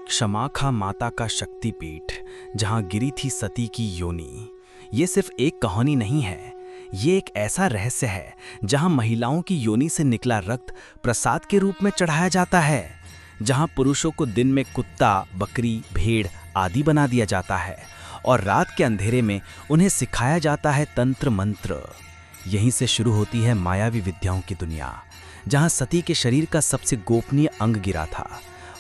क्षमाखा माता का शक्तिपीठ जहां गिरी थी सती की योनि। ये सिर्फ एक कहानी नहीं है, ये एक ऐसा रहस्य है जहां महिलाओं की योनि से निकला रक्त प्रसाद के रूप में चढ़ाया जाता है, जहां पुरुषों को दिन में कुत्ता, बकरी, भेड़ आदि बना दिया जाता है और रात के अंधेरे में उन्हें सिखाया जाता है तंत्र मंत्र। यहीं से शुरू होती है मायावी विद्याओं की दुनिया। जहां सती के शरीर का सबसे गोपनीय अंग गिरा था,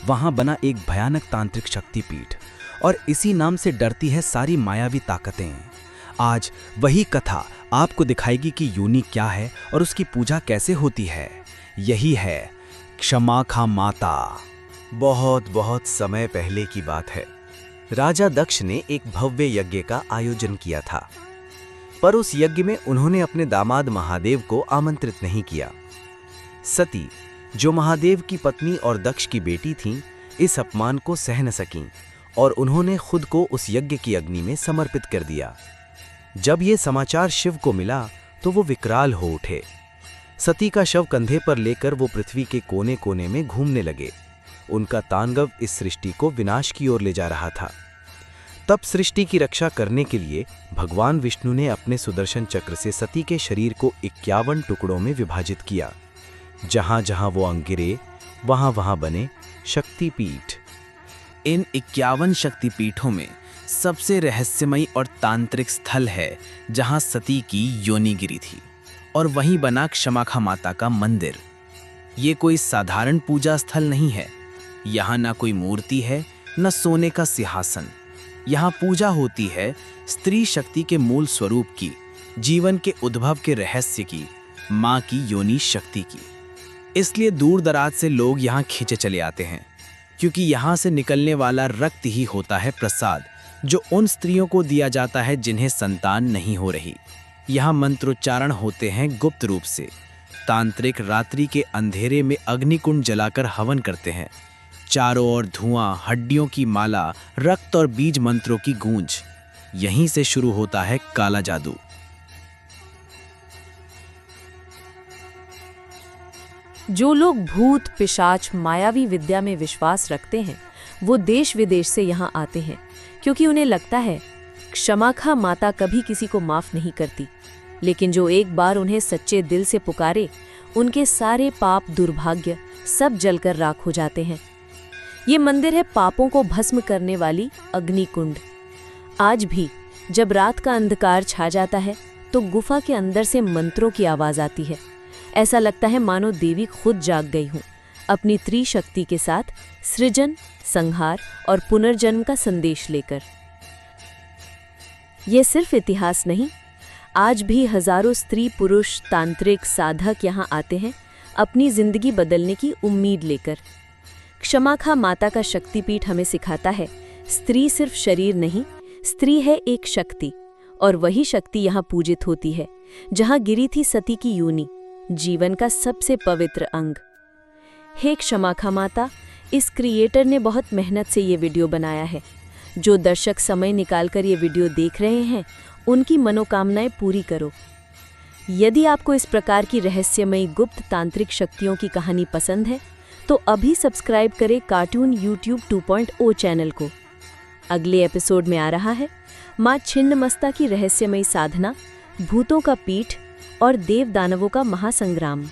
वहां बना एक भयानक तांत्रिक शक्तिपीठ और इसी नाम से डरती है सारी मायावी ताकतें। आज वही कथा आपको दिखाएगी कि योनि क्या है और उसकी पूजा कैसे होती है। यही है क्षमाखा माता। बहुत बहुत समय पहले की बात है। राजा दक्ष ने एक भव्य यज्ञ का आयोजन किया था, पर उस यज्ञ में उन्होंने अपने दामाद महादेव को आमंत्रित नहीं किया। सती, जो महादेव की पत्नी और दक्ष की बेटी थीं, इस अपमान को सह न सकीं और उन्होंने खुद को उस यज्ञ की अग्नि में समर्पित कर दिया। जब ये समाचार शिव को मिला तो वो विकराल हो उठे। सती का शव कंधे पर लेकर वो पृथ्वी के कोने कोने में घूमने लगे। उनका तांडव इस सृष्टि को विनाश की ओर ले जा रहा था। तब सृष्टि की रक्षा करने के लिए भगवान विष्णु ने अपने सुदर्शन चक्र से सती के शरीर को 51 टुकड़ों में विभाजित किया। जहां जहां वो अंग गिरे, वहां वहां बने शक्तिपीठ। इन 51 शक्तिपीठों में सबसे रहस्यमयी और तांत्रिक स्थल है जहां सती की योनि गिरी थी, और वहीं बना क्षमाखा माता का मंदिर। ये कोई साधारण पूजा स्थल नहीं है। यहाँ ना कोई मूर्ति है, न सोने का सिंहासन। यहाँ पूजा होती है स्त्री शक्ति के मूल स्वरूप की, जीवन के उद्भव के रहस्य की, माँ की योनि शक्ति की। इसलिए दूर दराज से लोग यहाँ खींचे चले आते हैं, क्योंकि यहाँ से निकलने वाला रक्त ही होता है प्रसाद, जो उन स्त्रियों को दिया जाता है जिन्हें संतान नहीं हो रही। यहाँ मंत्रोच्चारण होते हैं गुप्त रूप से। तांत्रिक रात्रि के अंधेरे में अग्निकुंड जलाकर हवन करते हैं। चारों ओर धुआं, हड्डियों की माला, रक्त और बीज मंत्रों की गूंज। यहीं से शुरू होता है काला जादू। जो लोग भूत, पिशाच, मायावी विद्या में विश्वास रखते हैं, वो देश विदेश से यहाँ आते हैं, क्योंकि उन्हें लगता है क्षमाखा माता कभी किसी को माफ नहीं करती। लेकिन जो एक बार उन्हें सच्चे दिल से पुकारे, उनके सारे पाप, दुर्भाग्य सब जलकर राख हो जाते हैं। ये मंदिर है पापों को भस्म करने वाली अग्निकुंड। आज भी जब रात का अंधकार छा जाता है तो गुफा के अंदर से मंत्रों की आवाज आती है। ऐसा लगता है मानो देवी खुद जाग गई हूँ, अपनी त्रिशक्ति के साथ सृजन, संहार और पुनर्जन्म का संदेश लेकर। ये सिर्फ इतिहास नहीं, आज भी हजारों स्त्री, पुरुष, तांत्रिक, साधक यहाँ आते हैं अपनी जिंदगी बदलने की उम्मीद लेकर। क्षमाखा माता का शक्तिपीठ हमें सिखाता है, स्त्री सिर्फ शरीर नहीं, स्त्री है एक शक्ति, और वही शक्ति यहाँ पूजित होती है जहाँ गिरी थी सती की योनि, जीवन का सबसे पवित्र अंग। हे क्षमाखा माता, इस क्रिएटर ने बहुत मेहनत से ये वीडियो बनाया है। जो दर्शक समय निकालकर ये वीडियो देख रहे हैं, उनकी मनोकामनाएं पूरी करो। यदि आपको इस प्रकार की रहस्यमयी गुप्त तांत्रिक शक्तियों की कहानी पसंद है, तो अभी सब्सक्राइब करें कार्टून यूट्यूब 2.0 चैनल को। अगले एपिसोड में आ रहा है माँ छिन्नमस्ता की रहस्यमयी साधना, भूतों का पीठ और देव दानवों का महासंग्राम।